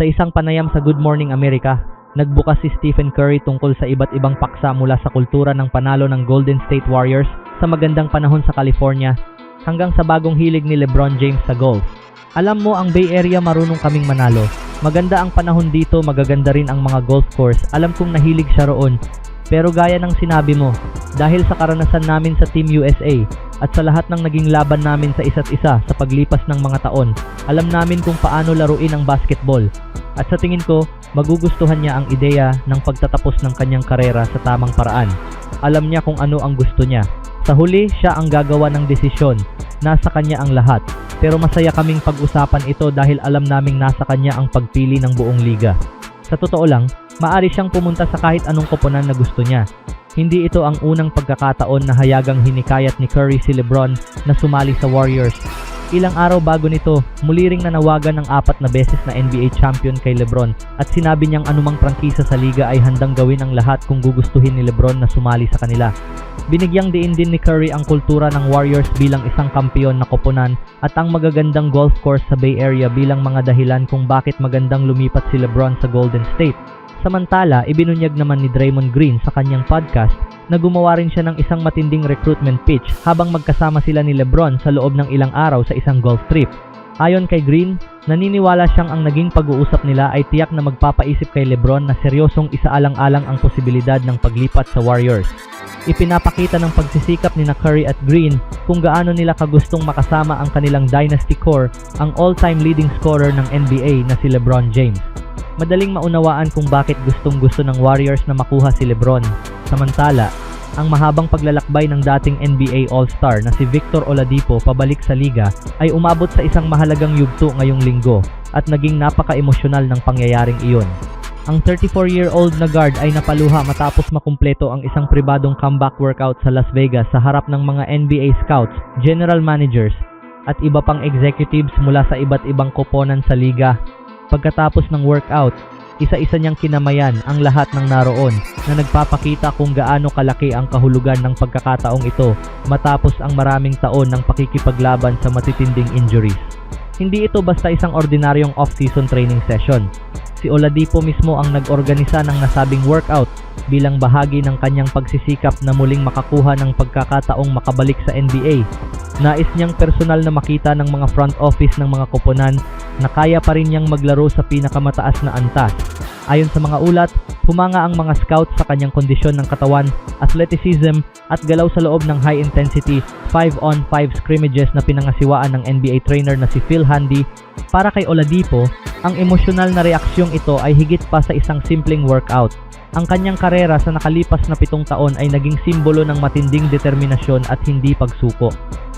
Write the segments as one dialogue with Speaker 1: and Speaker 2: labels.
Speaker 1: Sa isang panayam sa Good Morning America, nagbukas si Stephen Curry tungkol sa iba't ibang paksa mula sa kultura ng panalo ng Golden State Warriors sa magandang panahon sa California hanggang sa bagong hilig ni LeBron James sa golf. Alam mo, ang Bay Area marunong kaming manalo. Maganda ang panahon dito, magaganda rin ang mga golf course. Alam kong nahilig siya roon. Pero gaya ng sinabi mo, dahil sa karanasan namin sa Team USA at sa lahat ng naging laban namin sa isa't isa sa paglipas ng mga taon, alam namin kung paano laruin ang basketball. At sa tingin ko, magugustuhan niya ang ideya ng pagtatapos ng kanyang karera sa tamang paraan. Alam niya kung ano ang gusto niya. Sa huli, siya ang gagawa ng desisyon. Nasa kanya ang lahat. Pero masaya kaming pag-usapan ito dahil alam naming nasa kanya ang pagpili ng buong liga. Sa totoo lang, maaari siyang pumunta sa kahit anong koponan na gusto niya. Hindi ito ang unang pagkakataon na hayagang hinikayat ni Curry si LeBron na sumali sa Warriors. Ilang araw bago nito, muli ring nanawagan ng 4 na beses na NBA champion kay LeBron at sinabi niyang anumang prangkisa sa liga ay handang gawin ang lahat kung gugustuhin ni LeBron na sumali sa kanila. Binigyang diin din ni Curry ang kultura ng Warriors bilang isang kampiyon na koponan at ang magagandang golf course sa Bay Area bilang mga dahilan kung bakit magandang lumipat si LeBron sa Golden State. Samantala, ibinunyag naman ni Draymond Green sa kanyang podcast na gumawa rin siya ng isang matinding recruitment pitch habang magkasama sila ni LeBron sa loob ng ilang araw sa isang golf trip. Ayon kay Green, naniniwala siyang ang naging pag-uusap nila ay tiyak na magpapaisip kay LeBron na seryosong isaalang-alang ang posibilidad ng paglipat sa Warriors. Ipinapakita ng pagsisikap ni Curry at Green kung gaano nila kagustong makasama ang kanilang dynasty core, ang all-time leading scorer ng NBA na si LeBron James. Madaling maunawaan kung bakit gustong-gusto ng Warriors na makuha si LeBron. Samantala, ang mahabang paglalakbay ng dating NBA All-Star na si Victor Oladipo pabalik sa liga ay umabot sa isang mahalagang yugto ngayong linggo at naging napaka-emosyonal ng pangyayaring iyon. Ang 34-year-old na guard ay napaluha matapos makumpleto ang isang pribadong comeback workout sa Las Vegas sa harap ng mga NBA scouts, general managers, at iba pang executives mula sa iba't ibang koponan sa liga. Pagkatapos ng workout, isa-isa niyang kinamayan ang lahat ng naroon na nagpapakita kung gaano kalaki ang kahulugan ng pagkakataong ito matapos ang maraming taon ng pakikipaglaban sa matitinding injuries. Hindi ito basta isang ordinaryong off-season training session. Si Oladipo mismo ang nag-organisa ng nasabing workout bilang bahagi ng kanyang pagsisikap na muling makakuha ng pagkakataong makabalik sa NBA. Nais niyang personal na makita ng mga front office ng mga koponan na kaya pa rin niyang maglaro sa pinakamataas na antas. Ayon sa mga ulat, humanga ang mga scouts sa kanyang kondisyon ng katawan, athleticism at galaw sa loob ng high-intensity 5-on-5 scrimmages na pinangasiwaan ng NBA trainer na si Phil Handy. Para kay Oladipo, ang emosyonal na reaksyong ito ay higit pa sa isang simpleng workout. Ang kanyang karera sa nakalipas na 7 taon ay naging simbolo ng matinding determinasyon at hindi pagsuko.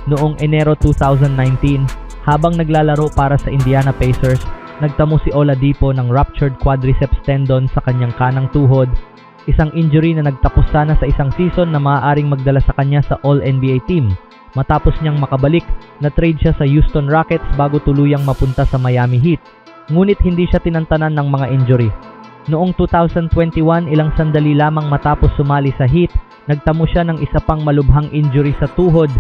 Speaker 1: Noong Enero 2019, habang naglalaro para sa Indiana Pacers, nagtamo si Oladipo ng ruptured quadriceps tendon sa kanyang kanang tuhod, isang injury na nagtapos sana sa isang season na maaaring magdala sa kanya sa All-NBA team. Matapos niyang makabalik, na-trade siya sa Houston Rockets bago tuluyang mapunta sa Miami Heat. Ngunit hindi siya tinantanan ng mga injury. Noong 2021, ilang sandali lamang matapos sumali sa Heat, nagtamo siya ng isa pang malubhang injury sa tuhod.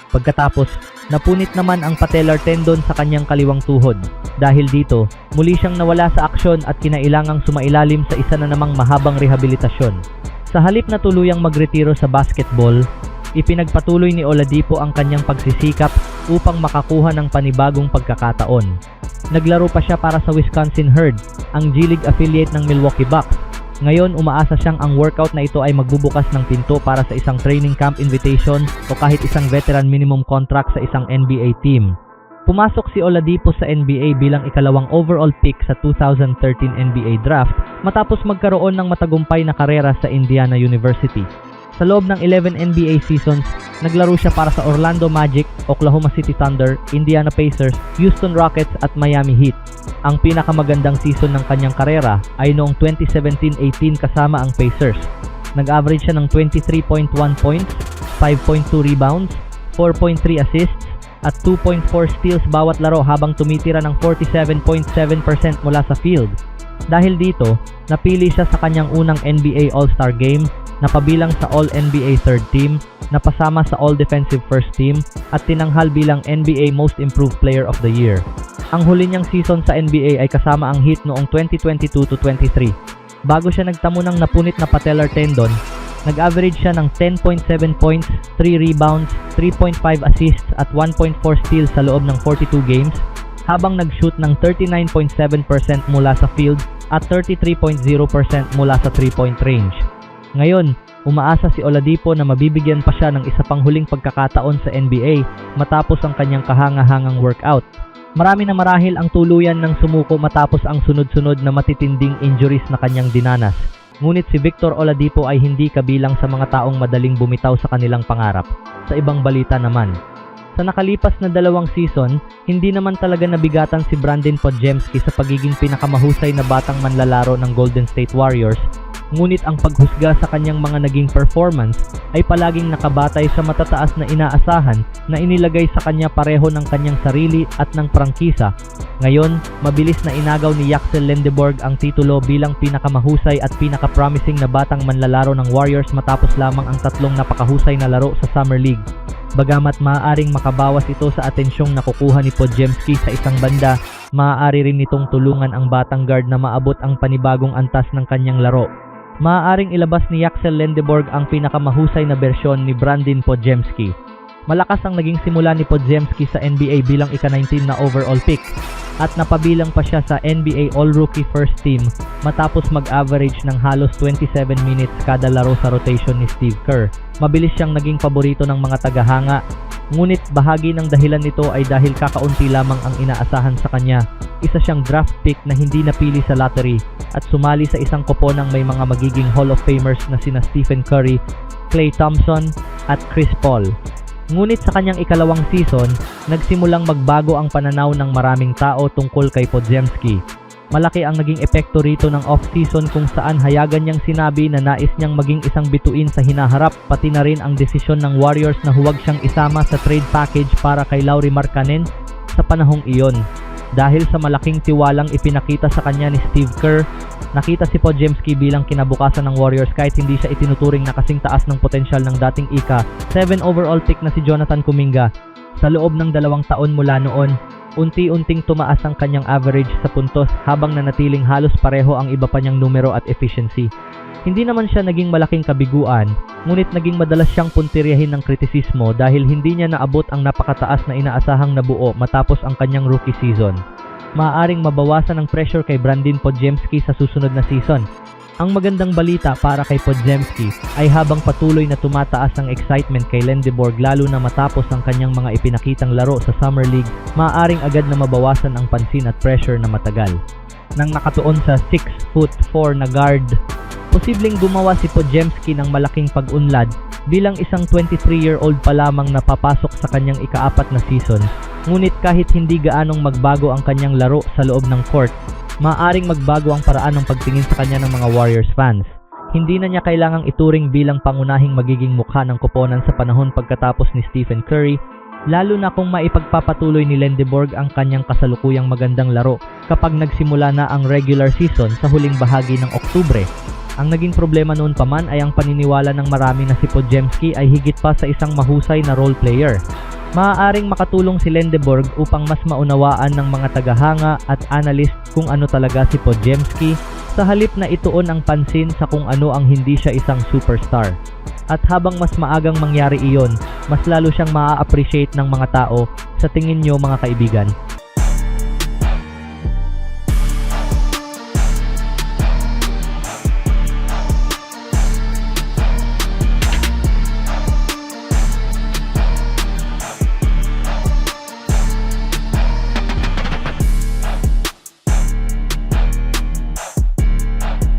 Speaker 1: Pagkatapos, napunit naman ang patellar tendon sa kanyang kaliwang tuhod. Dahil dito, muli siyang nawala sa aksyon at kinailangang sumailalim sa isa na namang mahabang rehabilitasyon. Sa halip na tuluyang magretiro sa basketball, ipinagpatuloy ni Oladipo ang kanyang pagsisikap upang makakuha ng panibagong pagkakataon. Naglaro pa siya para sa Wisconsin Herd, ang G-League affiliate ng Milwaukee Bucks. Ngayon, umaasa siyang ang workout na ito ay magbubukas ng pinto para sa isang training camp invitation o kahit isang veteran minimum contract sa isang NBA team. Pumasok si Oladipo sa NBA bilang ikalawang overall pick sa 2013 NBA draft matapos magkaroon ng matagumpay na karera sa Indiana University. Sa loob ng 11 NBA seasons, naglaro siya para sa Orlando Magic, Oklahoma City Thunder, Indiana Pacers, Houston Rockets at Miami Heat. Ang pinakamagandang season ng kanyang karera ay noong 2017-18 kasama ang Pacers. Nag-average siya ng 23.1 points, 5.2 rebounds, 4.3 assists, at 2.4 steals bawat laro habang tumitira ng 47.7% mula sa field. Dahil dito, napili siya sa kanyang unang NBA All-Star Game napabilang sa All-NBA Third Team, napasama sa All-Defensive First Team, at tinanghal bilang NBA Most Improved Player of the Year. Ang huli niyang season sa NBA ay kasama ang Heat noong 2022-23. Bago siya nagtamo ng napunit na patellar tendon, nag-average siya ng 10.7 points, 3 rebounds, 3.5 assists at 1.4 steals sa loob ng 42 games, habang nag-shoot ng 39.7% mula sa field at 33.0% mula sa 3-point range. Ngayon, umaasa si Oladipo na mabibigyan pa siya ng isa pang huling pagkakataon sa NBA matapos ang kanyang kahangahangang workout. Marami na marahil ang tuluyan ng sumuko matapos ang sunod-sunod na matitinding injuries na kanyang dinanas. Ngunit si Victor Oladipo ay hindi kabilang sa mga taong madaling bumitaw sa kanilang pangarap. Sa ibang balita naman, sa nakalipas na 2 season, hindi naman talaga nabigatan si Brandon Podziemski sa pagiging pinakamahusay na batang manlalaro ng Golden State Warriors. Ngunit ang paghusga sa kanyang mga naging performance ay palaging nakabatay sa matataas na inaasahan na inilagay sa kanya pareho ng kanyang sarili at ng prangkisa. Ngayon, mabilis na inagaw ni Axel Lendeborg ang titulo bilang pinakamahusay at pinaka-promising na batang manlalaro ng Warriors matapos lamang ang 3 napakahusay na laro sa Summer League. Bagamat maaaring makabawas ito sa atensyong nakukuha ni Podziemski sa isang banda, maaari rin nitong tulungan ang batang guard na maabot ang panibagong antas ng kanyang laro. Maaaring ilabas ni Axel Lendeborg ang pinakamahusay na bersyon ni Brandon Podziemski. Malakas ang naging simula ni Podziemski sa NBA bilang ika-19 na overall pick at napabilang pa siya sa NBA All-Rookie First Team matapos mag-average ng halos 27 minutes kada laro sa rotation ni Steve Kerr. Mabilis siyang naging paborito ng mga tagahanga, ngunit bahagi ng dahilan nito ay dahil kakaunti lamang ang inaasahan sa kanya. Isa siyang draft pick na hindi napili sa lottery at sumali sa isang koponang may mga magiging Hall of Famers na sina Stephen Curry, Klay Thompson at Chris Paul. Ngunit sa kanyang ikalawang season, nagsimulang magbago ang pananaw ng maraming tao tungkol kay Podziemski. Malaki ang naging epekto rito ng off-season kung saan hayagan niyang sinabi na nais niyang maging isang bituin sa hinaharap, pati na rin ang desisyon ng Warriors na huwag siyang isama sa trade package para kay Lauri Markkanen sa panahong iyon. Dahil sa malaking tiwalang ipinakita sa kanya ni Steve Kerr, nakita si Podziemski bilang kinabukasan ng Warriors kahit hindi siya itinuturing na kasing taas ng potensyal ng dating ika-7 overall pick na si Jonathan Kuminga. Sa loob ng 2 taon mula noon, unti-unting tumaas ang kanyang average sa puntos habang nanatiling halos pareho ang iba pa niyang numero at efficiency. Hindi naman siya naging malaking kabiguan, ngunit naging madalas siyang puntiryahin ng kritisismo dahil hindi niya naabot ang napakataas na inaasahang nabuo matapos ang kanyang rookie season. Maaaring mabawasan ang pressure kay Brandon Podziemski sa susunod na season. Ang magandang balita para kay Podziemski ay habang patuloy na tumataas ang excitement kay Lendeborg lalo na matapos ang kanyang mga ipinakitang laro sa Summer League, maaaring agad na mabawasan ang pansin at pressure na matagal. Nang nakatuon sa 6'4" na guard, posibleng gumawa si Podziemski ng malaking pag-unlad bilang isang 23-year-old pa lamang na papasok sa kanyang ika-4 na season. Ngunit kahit hindi gaanong magbago ang kanyang laro sa loob ng court, maaaring magbago ang paraan ng pagtingin sa kanya ng mga Warriors fans. Hindi na niya kailangang ituring bilang pangunahing magiging mukha ng koponan sa panahon pagkatapos ni Stephen Curry, lalo na kung maipagpapatuloy ni Lendeborg ang kanyang kasalukuyang magandang laro kapag nagsimula na ang regular season sa huling bahagi ng Oktubre. Ang naging problema noon pa man ay ang paniniwala ng marami na si Podziemski ay higit pa sa isang mahusay na role player. Maaaring makatulong si Lendeborg upang mas maunawaan ng mga tagahanga at analyst kung ano talaga si Podziemski sa halip na ituon ang pansin sa kung ano ang hindi siya isang superstar. At habang mas maagang mangyari iyon, mas lalo siyang maa-appreciate ng mga tao. Sa tingin nyo mga kaibigan?